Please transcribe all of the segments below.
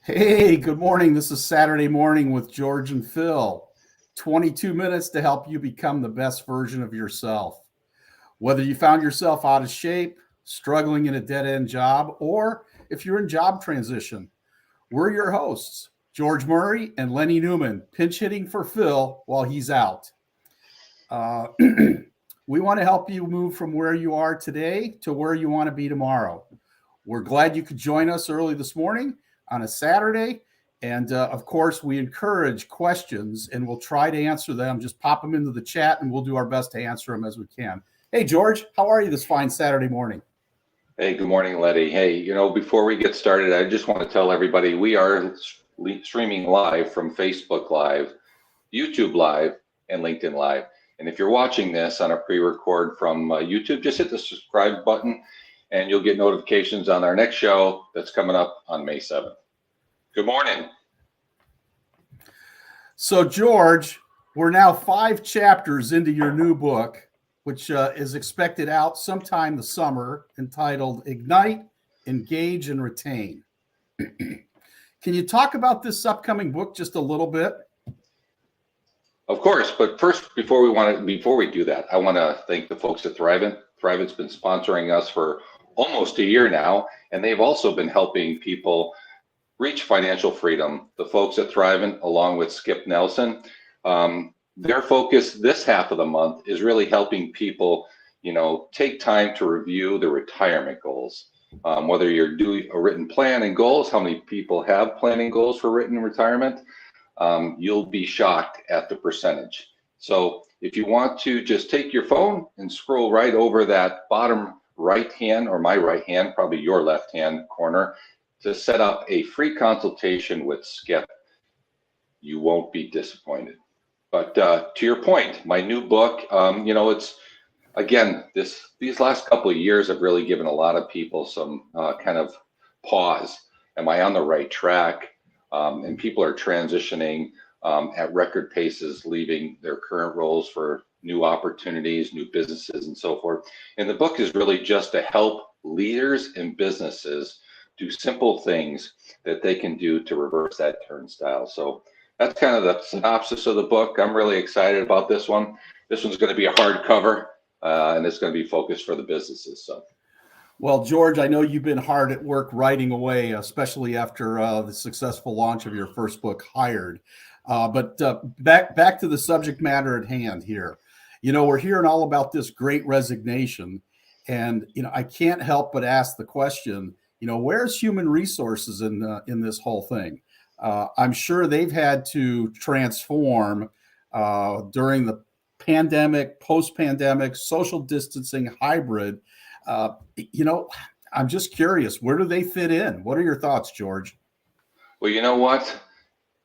Hey, good morning. This is Saturday Morning with George and Phil. 22 minutes to help you become the best version of yourself. Whether you found yourself out of shape, struggling in a dead end job, or if you're in job transition, we're your hosts, George Murray and Lenny Newman, pinch hitting for Phil while he's out. Uh, we want to help you move from where you are today to where you want to be tomorrow. We're glad you could join us early this morning on a Saturday. And of course, we encourage questions and we'll try to answer them. Just pop them into the chat and we'll do our best to answer them as we can. Hey, George, how are you this fine Saturday morning? Hey, good morning, Letty. Hey, before we get started, I just want to tell everybody we are streaming live from Facebook Live, YouTube Live, and LinkedIn Live. And if you're watching this on a pre-record from YouTube, just hit the subscribe button and you'll get notifications on our next show that's coming up on May 7th. Good morning. So, George, we're now 5 chapters into your new book, which is expected out sometime this summer, entitled Ignite, Engage, and Retain. Can you talk about this upcoming book just a little bit? Of course, but first, before we do that, I want to thank the folks at Thrivent. Thrivent's been sponsoring us for almost a year now, and they've also been helping people reach financial freedom. The folks at Thrivent, along with Skip Nelson, their focus this half of the month is really helping people, take time to review their retirement goals. Whether you're doing a written plan and goals, how many people have planning goals for written retirement, you'll be shocked at the percentage. So if you want to just take your phone and scroll right over that bottom right hand, or my right hand, probably your left hand corner, to set up a free consultation with Skip. You won't be disappointed. But to your point, my new book, it's, again, these last couple of years have really given a lot of people some kind of pause. Am I on the right track? And people are transitioning at record paces, leaving their current roles for new opportunities, new businesses, and so forth. And the book is really just to help leaders and businesses do simple things that they can do to reverse that turnstile. So that's kind of the synopsis of the book. I'm really excited about this one. This one's going to be a hardcover, and it's going to be focused for the businesses. So. Well, George, I know you've been hard at work writing away, especially after the successful launch of your first book, Hired. But back to the subject matter at hand here. We're hearing all about this great resignation. And, I can't help but ask the question, where's human resources in this whole thing? I'm sure they've had to transform during the pandemic, post-pandemic, social distancing, hybrid. I'm just curious, where do they fit in? What are your thoughts, George? Well, you know what?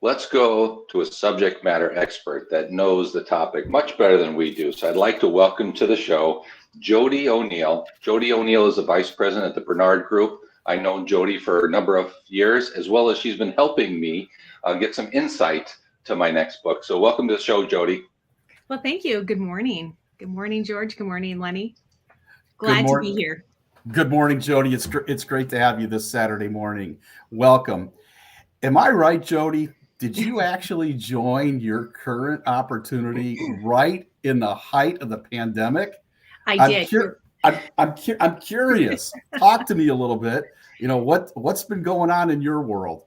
Let's go to a subject matter expert that knows the topic much better than we do. So I'd like to welcome to the show Jody O'Neill. Jody O'Neill is the vice president at the Bernard Group. I've known Jody for a number of years, as well as she's been helping me get some insight to my next book. So welcome to the show, Jody. Well, thank you. Good morning. Good morning, George. Good morning, Lenny. Glad to be here. Good morning, Jody. It's great to have you this Saturday morning. Welcome. Am I right, Jody? Did you actually join your current opportunity right in the height of the pandemic? I did. I'm curious. Talk to me a little bit. What's been going on in your world?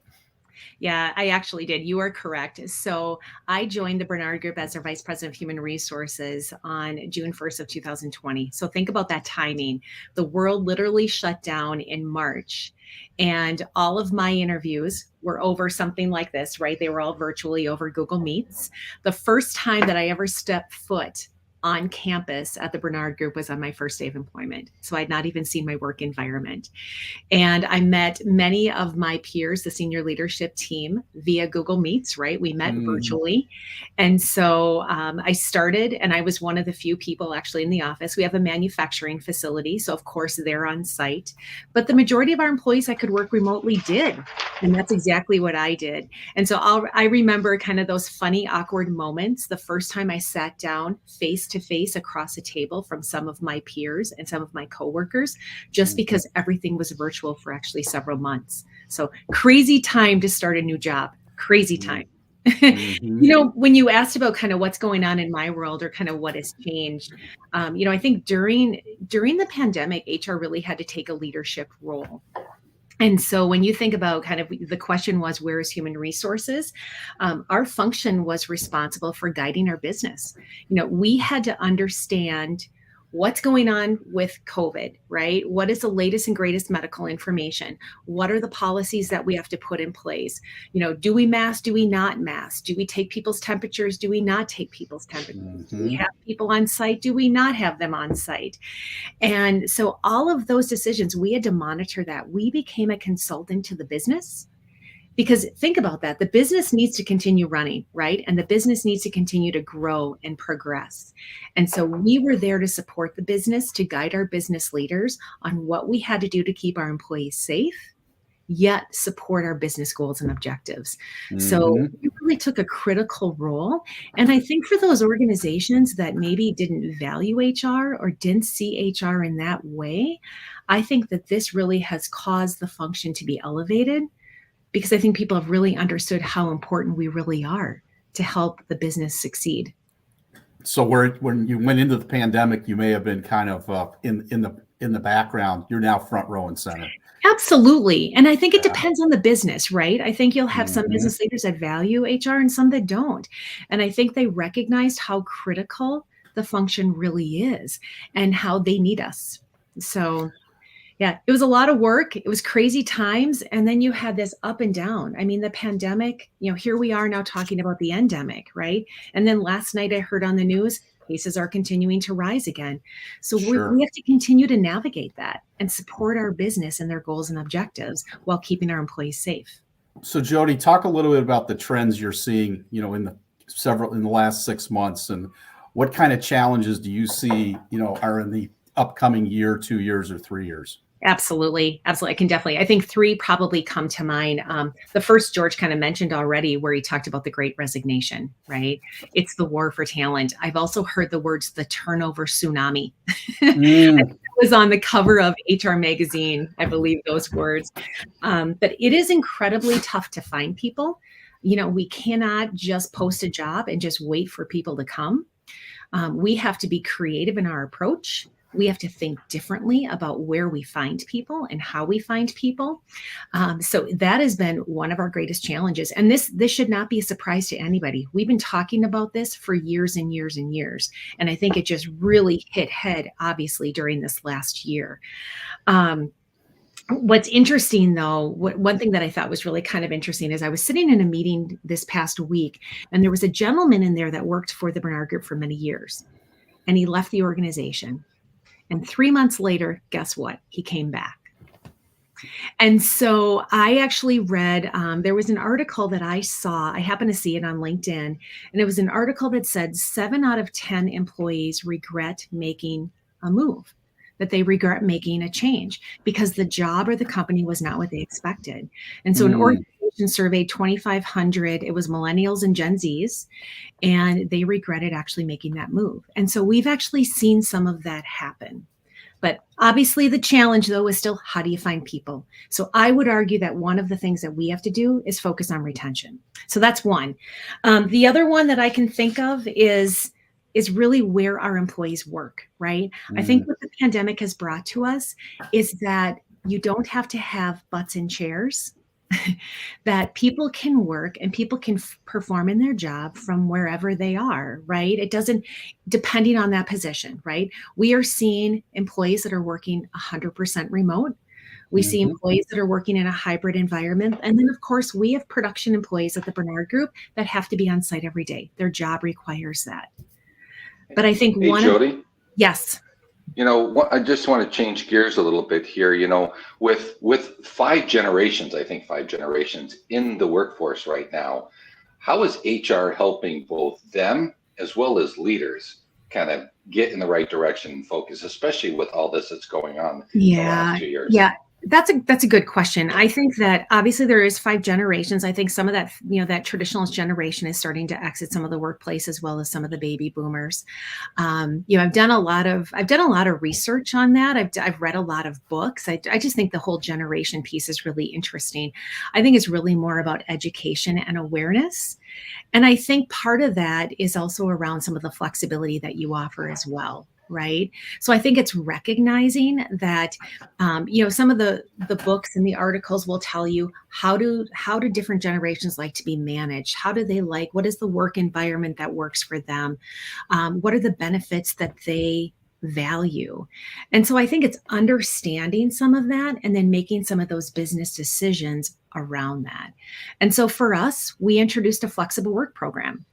Yeah, I actually did. You are correct. So I joined the Bernard Group as their Vice President of Human Resources on June 1st of 2020. So think about that timing. The world literally shut down in March. And all of my interviews were over something like this, right? They were all virtually over Google Meets. The first time that I ever stepped foot on campus at the Bernard Group was on my first day of employment. So I'd not even seen my work environment. And I met many of my peers, the senior leadership team, via Google Meets, right? We met virtually. And so I started, and I was one of the few people actually in the office. We have a manufacturing facility, so of course they're on site. But the majority of our employees that could work remotely did. And that's exactly what I did. And so I remember kind of those funny, awkward moments. The first time I sat down face to face across a table from some of my peers and some of my coworkers, just because everything was virtual for actually several months. So crazy time to start a new job. Crazy time. When you asked about kind of what's going on in my world or kind of what has changed, I think during the pandemic, HR really had to take a leadership role. And so when you think about kind of the question was, where is human resources? Our function was responsible for guiding our business. We had to understand what's going on with COVID, right? What is the latest and greatest medical information? What are the policies that we have to put in place? Do we mask? Do we not mask? Do we take people's temperatures? Do we not take people's temperatures? Do we have people on site? Do we not have them on site? And so all of those decisions, we had to monitor that. We became a consultant to the business. Because think about that, the business needs to continue running, right? And the business needs to continue to grow and progress. And so we were there to support the business, to guide our business leaders on what we had to do to keep our employees safe, yet support our business goals and objectives. So we really took a critical role. And I think for those organizations that maybe didn't value HR or didn't see HR in that way, I think that this really has caused the function to be elevated, because I think people have really understood how important we really are to help the business succeed. So when you went into the pandemic, you may have been kind of in the background. You're now front row and center. Absolutely. And I think it depends on the business, right? I think you'll have some business leaders that value HR and some that don't. And I think they recognized how critical the function really is and how they need us. So yeah, it was a lot of work. It was crazy times. And then you had this up and down. I mean, the pandemic, here we are now talking about the endemic, right? And then last night I heard on the news, cases are continuing to rise again. So we have to continue to navigate that and support our business and their goals and objectives while keeping our employees safe. So Jody, talk a little bit about the trends you're seeing, in the last 6 months, and what kind of challenges do you see, are in the upcoming year, 2 years, or 3 years? Absolutely. I think 3 probably come to mind. The first George kind of mentioned already, where he talked about the Great Resignation, right? It's the war for talent. I've also heard the words, the turnover tsunami. It was on the cover of HR Magazine, I believe those words. But it is incredibly tough to find people. We cannot just post a job and just wait for people to come. We have to be creative in our approach. We have to think differently about where we find people and how we find people. So that has been one of our greatest challenges. And this should not be a surprise to anybody. We've been talking about this for years and years and years. And I think it just really hit head, obviously, during this last year. What's interesting, though, one thing that I thought was really kind of interesting is I was sitting in a meeting this past week, and there was a gentleman in there that worked for the Bernard Group for many years. And he left the organization. And 3 months later, guess what? He came back. And so I actually read, there was an article that I saw, I happened to see it on LinkedIn, and it was an article that said 7 out of 10 employees regret making a move, that they regret making a change because the job or the company was not what they expected. And so an organization surveyed 2,500, it was millennials and Gen Zs, and they regretted actually making that move. And so we've actually seen some of that happen. But obviously the challenge, though, is still, how do you find people? So I would argue that one of the things that we have to do is focus on retention. So that's one. The other one that I can think of is really where our employees work, right? I think what the pandemic has brought to us is that you don't have to have butts in chairs, that people can work and people can perform in their job from wherever they are, right? It doesn't, depending on that position, right? We are seeing employees that are working 100% remote. We see employees that are working in a hybrid environment. And then, of course, we have production employees at the Bernard Group that have to be on site every day. Their job requires that. But I think Jody? Yes. I just want to change gears a little bit here. With 5 generations, I think 5 generations in the workforce right now, how is HR helping both them as well as leaders kind of get in the right direction and focus, especially with all this that's going on the last 2 years? Yeah. That's a good question. I think that obviously there is 5 generations. I think some of that, that traditionalist generation is starting to exit some of the workplace as well as some of the baby boomers. I've done a lot of research on that. I've read a lot of books. I just think the whole generation piece is really interesting. I think it's really more about education and awareness. And I think part of that is also around some of the flexibility that you offer as well. Right. So I think it's recognizing that, some of the books and the articles will tell you how do different generations like to be managed? How do they like, what is the work environment that works for them? What are the benefits that they value? And so I think it's understanding some of that and then making some of those business decisions around that. And so for us, we introduced a flexible work program.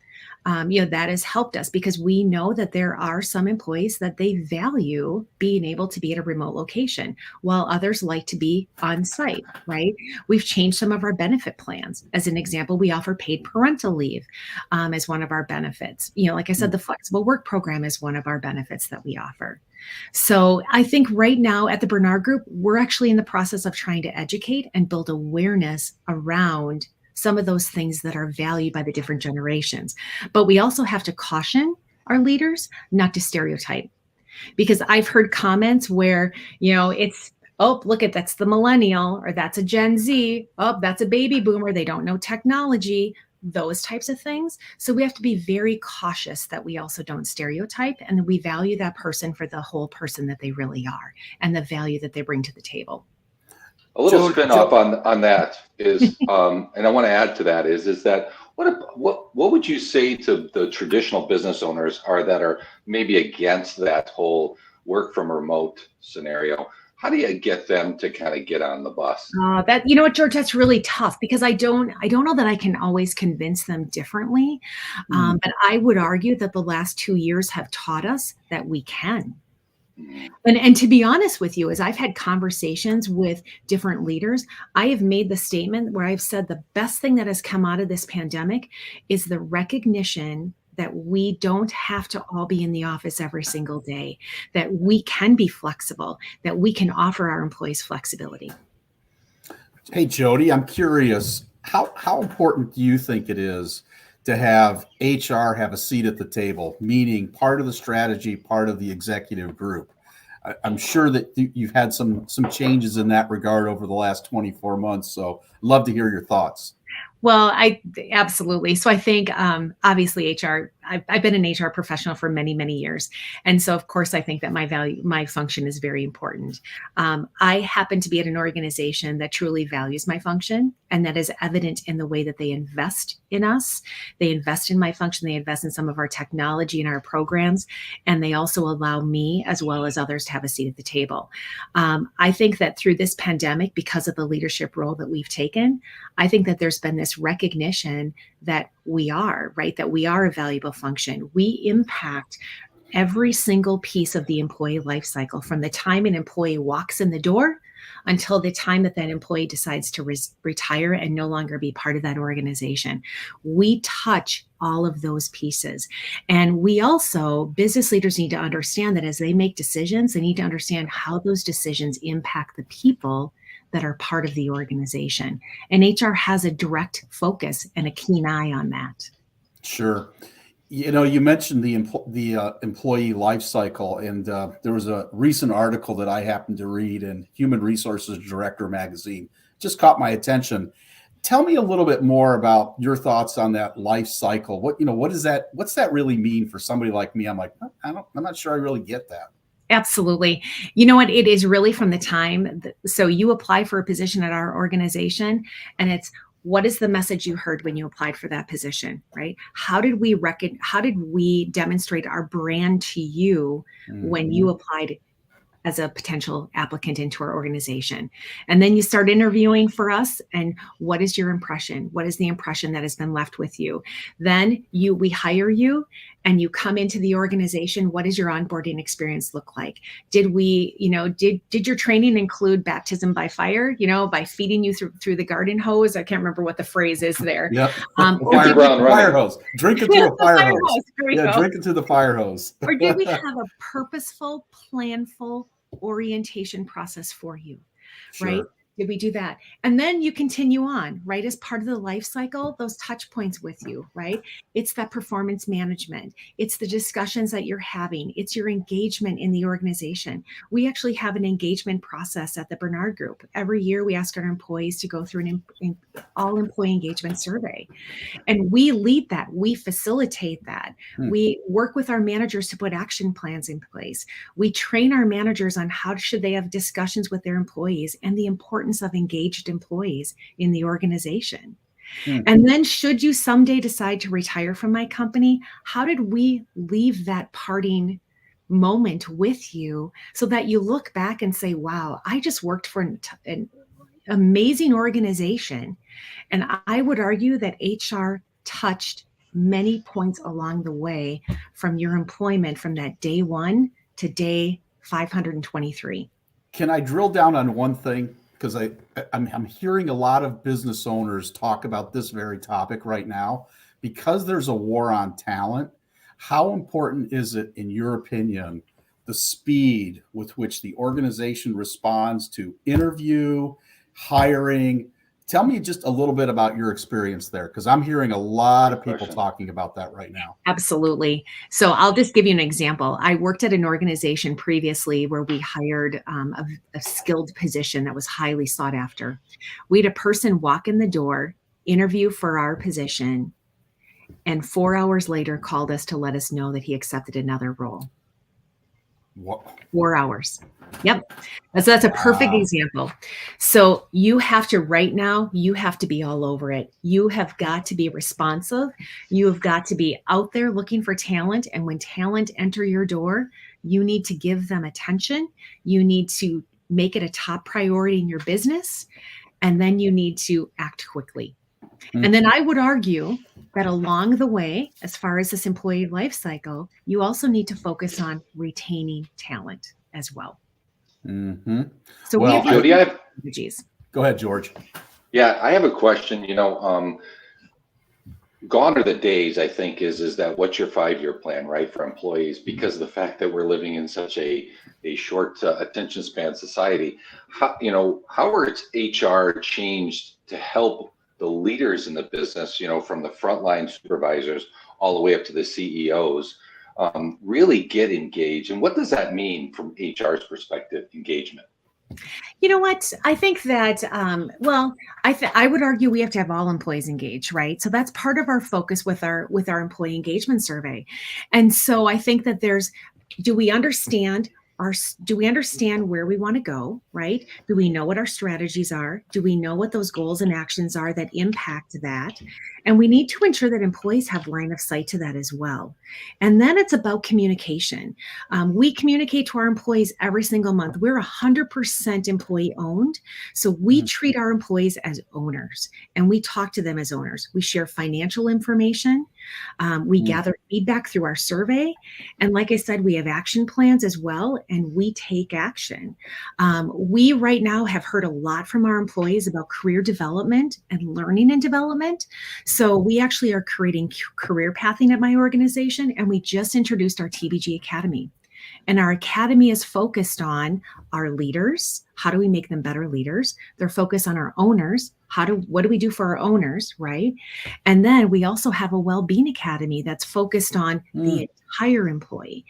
That has helped us because we know that there are some employees that they value being able to be at a remote location while others like to be on site, right? We've changed some of our benefit plans. As an example, we offer paid parental leave as one of our benefits. Like I said, the flexible work program is one of our benefits that we offer. So I think right now at the Bernard Group, we're actually in the process of trying to educate and build awareness around some of those things that are valued by the different generations. But we also have to caution our leaders not to stereotype, because I've heard comments where, it's, oh, look at, that's the millennial, or that's a Gen Z. Oh, that's a baby boomer. They don't know technology, those types of things. So we have to be very cautious that we also don't stereotype and that we value that person for the whole person that they really are and the value that they bring to the table. A little spin-off on that is, and I want to add to that is that what would you say to the traditional business owners that are maybe against that whole work from remote scenario? How do you get them to kind of get on the bus? That, you know what, George, that's really tough because I don't know that I can always convince them differently. But I would argue that the last 2 years have taught us that we can. And to be honest with you, as I've had conversations with different leaders, I have made the statement where I've said the best thing that has come out of this pandemic is the recognition that we don't have to all be in the office every single day, that we can be flexible, that we can offer our employees flexibility. Hey, Jody, I'm curious, how important do you think it is to have HR have a seat at the table, meaning part of the strategy, part of the executive group? I'm sure that you've had some changes in that regard over the last 24 months. So love to hear your thoughts. Well, absolutely. So I think obviously HR, I've been an HR professional for many, many years. And so of course, I think that my function is very important. I happen to be at an organization that truly values my function, and that is evident in the way that they invest in us. They invest in my function. They invest in some of our technology and our programs. And they also allow me as well as others to have a seat at the table. I think that through this pandemic, because of the leadership role that we've taken, I think that there's been this recognition that we are a valuable function. We impact every single piece of the employee life cycle, from the time an employee walks in the door until the time that employee decides to retire and no longer be part of that organization. We touch all of those pieces. And we also, business leaders need to understand that as they make decisions, they need to understand how those decisions impact the people that are part of the organization. And HR has a direct focus and a keen eye on that. Sure. You mentioned the employee life cycle, and there was a recent article that I happened to read in Human Resources Director magazine. Just caught my attention. Tell me a little bit more about your thoughts on that life cycle. What's that really mean for somebody like me? I'm like, I'm not sure I really get that. Absolutely. You know what? It is really from the time. So you apply for a position at our organization, and it's, what is the message you heard when you applied for that position, right? How did we demonstrate our brand to you when you applied as a potential applicant into our organization? And then you start interviewing for us. And what is your impression? What is the impression that has been left with you? Then we hire you and you come into the organization. What does your onboarding experience look like? Did your training include baptism by fire, by feeding you through the garden hose? I can't remember what the phrase is there. Yep. Fire hose. Drink it through a fire hose. Drink it through the fire hose. Or did we have a purposeful, planful orientation process for you? right? Sure. Did we do that? And then you continue on, right? As part of the life cycle, those touch points with you, right? It's that performance management. It's the discussions that you're having. It's your engagement in the organization. We actually have an engagement process at the Bernard Group. Every year we ask our employees to go through an all employee engagement survey. And we lead that. We facilitate that. We work with our managers to put action plans in place. We train our managers on how should they have discussions with their employees and the importance of engaged employees in the organization. And then should you someday decide to retire from my company, how did we leave that parting moment with you so that you look back and say, wow, I just worked for an amazing organization. And I would argue that HR touched many points along the way from your employment from that day one to day 523. Can I drill down on one thing? Because I'm hearing a lot of business owners talk about this very topic right now. Because there's a war on talent, how important is it, in your opinion, the speed with which the organization responds to interview, hiring? Tell me just a little bit about your experience there, because I'm hearing a lot of people talking about that right now. Absolutely. So I'll just give you an example. I worked at an organization previously where we hired a skilled position that was highly sought after. We had a person walk in the door, interview for our position, and 4 hours later called us to let us know that he accepted another role. What? 4 hours. Yep. That's a perfect example. So you have to, right now, you have to be all over it. You have got to be responsive. You have got to be out there looking for talent. And when talent enter your door, you need to give them attention. You need to make it a top priority in your business. And then you need to act quickly. And then I would argue that along the way, as far as this employee life cycle, you also need to focus on retaining talent as well. So well, Jody, strategies. Go ahead, George. Yeah, I have a question. Gone are the days, I think, is that what's your 5-year plan, right, for employees? Because of the fact that we're living in such a short attention span society. How are HR changed to help the leaders in the business, from the frontline supervisors all the way up to the CEOs, really get engaged? And what does that mean from HR's perspective, engagement? You know what? I think that, I would argue we have to have all employees engaged, right? So that's part of our focus with our employee engagement survey. And so I think that do we understand where we want to go, right? Do we know what our strategies are? Do we know what those goals and actions are that impact that? And we need to ensure that employees have line of sight to that as well. And then it's about communication. We communicate to our employees every single month. We're 100% employee owned. So we treat our employees as owners and we talk to them as owners. We share financial information. We gather feedback through our survey. And like I said, we have action plans as well, and we take action. We right now have heard a lot from our employees about career development and learning and development. So we actually are creating career pathing at my organization, and we just introduced our TBG Academy. And our academy is focused on our leaders. How do we make them better leaders? They're focused on our owners. What do we do for our owners, right? And then we also have a well-being academy that's focused on the entire employee.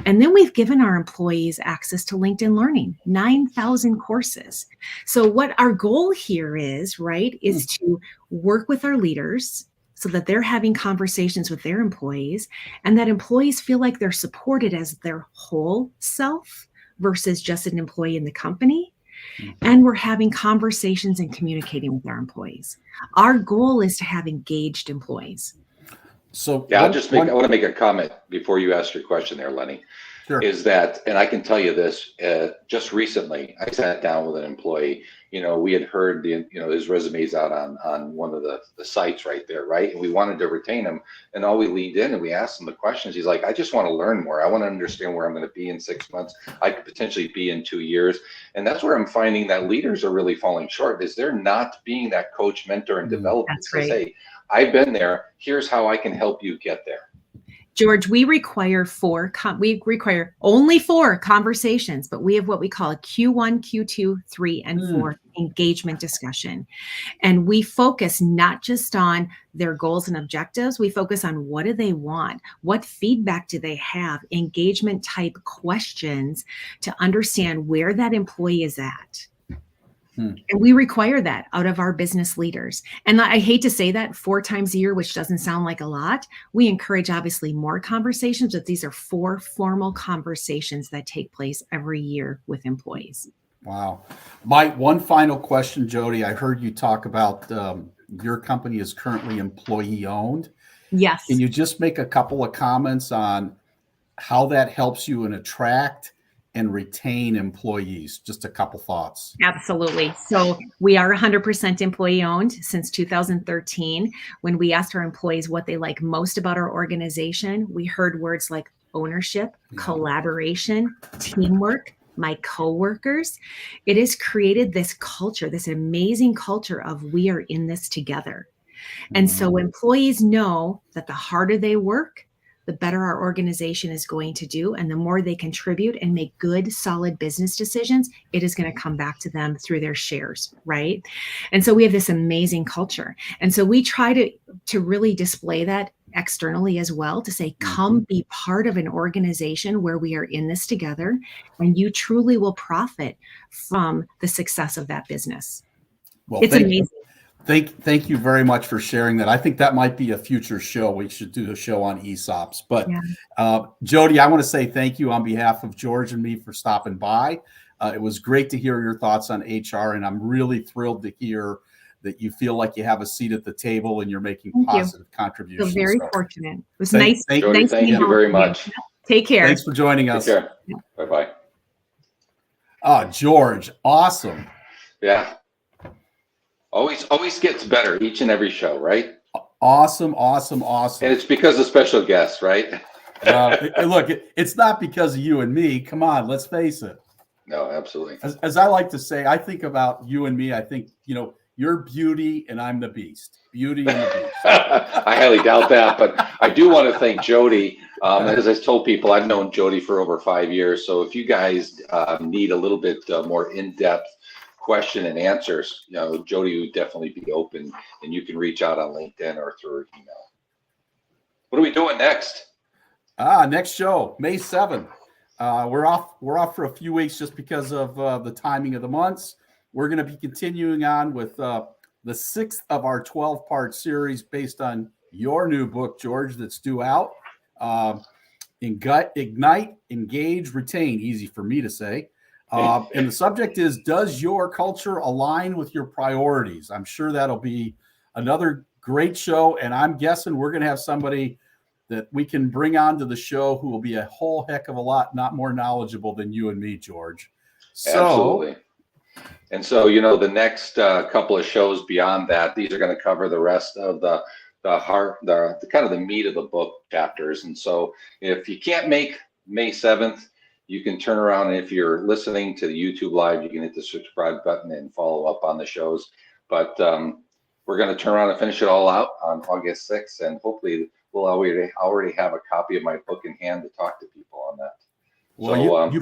And then we've given our employees access to LinkedIn Learning, 9,000 courses. So what our goal here is, right, is to work with our leaders so that they're having conversations with their employees and that employees feel like they're supported as their whole self versus just an employee in the company. And we're having conversations and communicating with our employees. Our goal is to have engaged employees. So yeah, I want to make a comment before you ask your question there, Lenny. Sure. Is that, and I can tell you this, just recently, I sat down with an employee. We had heard his resumes out on one of the sites right there, right? And we wanted to retain him. And all we leaned in and we asked him the questions. He's like, I just want to learn more. I want to understand where I'm going to be in 6 months. I could potentially be in 2 years. And that's where I'm finding that leaders are really falling short, is they're not being that coach, mentor, and developer. That's right. Says, hey, I've been there. Here's how I can help you get there. George, we require we require only 4 conversations, but we have what we call a Q1, Q2, 3, and 4 engagement discussion. And we focus not just on their goals and objectives, we focus on what do they want? What feedback do they have? Engagement type questions to understand where that employee is at. And we require that out of our business leaders. And I hate to say that 4 times a year, which doesn't sound like a lot. We encourage obviously more conversations, but these are 4 formal conversations that take place every year with employees. Wow. My one final question, Jody, I heard you talk about your company is currently employee owned. Yes. Can you just make a couple of comments on how that helps you and attract and retain employees? Just a couple thoughts. Absolutely. So we are 100% employee owned since 2013. When we asked our employees what they like most about our organization, we heard words like ownership, collaboration, teamwork, my coworkers. It has created this culture, this amazing culture of we are in this together. And so employees know that the harder they work, the better our organization is going to do. And the more they contribute and make good, solid business decisions, it is going to come back to them through their shares, right? And so we have this amazing culture. And so we try to really display that externally as well, to say, come be part of an organization where we are in this together, and you truly will profit from the success of that business. Well, it's amazing. Thank you very much for sharing that. I think that might be a future show. We should do a show on ESOPs. But Jody, I want to say thank you on behalf of George and me for stopping by. It was great to hear your thoughts on HR, and I'm really thrilled to hear that you feel like you have a seat at the table and you're making positive contributions. Feel very fortunate. It was nice. Jody, thank you very much. Take care. Thanks for joining us. Take care. Bye-bye. Oh, George, awesome. Yeah. Always gets better each and every show, right? Awesome. And it's because of special guests, right? Look, it's not because of you and me. Come on, let's face it. No, absolutely. As I like to say, I think about you and me. I think, you're Beauty and I'm the Beast. Beauty and the Beast. I highly doubt that, but I do want to thank Jody. As I told people, I've known Jody for over 5 years. So if you guys need a little bit more in-depth question and answers, Jody would definitely be open, and you can reach out on LinkedIn or through her email. What are we doing next? Next show, May 7th. We're off for a few weeks just because of the timing of the months. We're going to be continuing on with the 6th of our 12-part series based on your new book, George, that's due out. Ignite, Engage, Retain. Easy for me to say. And the subject is, does your culture align with your priorities? I'm sure that'll be another great show. And I'm guessing we're going to have somebody that we can bring onto the show who will be a whole heck of a lot not more knowledgeable than you and me, George. Absolutely. And so, the next couple of shows beyond that, these are going to cover the rest of the kind of the meat of the book chapters. And so if you can't make May 7th, you can turn around, and if you're listening to the YouTube live, you can hit the subscribe button and follow up on the shows. But we're going to turn around and finish it all out on August 6th, and hopefully we'll already have a copy of my book in hand to talk to people on that. Well, so, you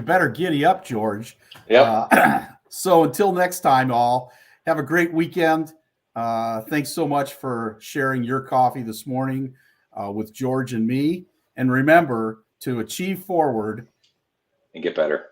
better giddy up, George. Yep. So until next time, all, have a great weekend. Thanks so much for sharing your coffee this morning with George and me. And remember to achieve forward and get better.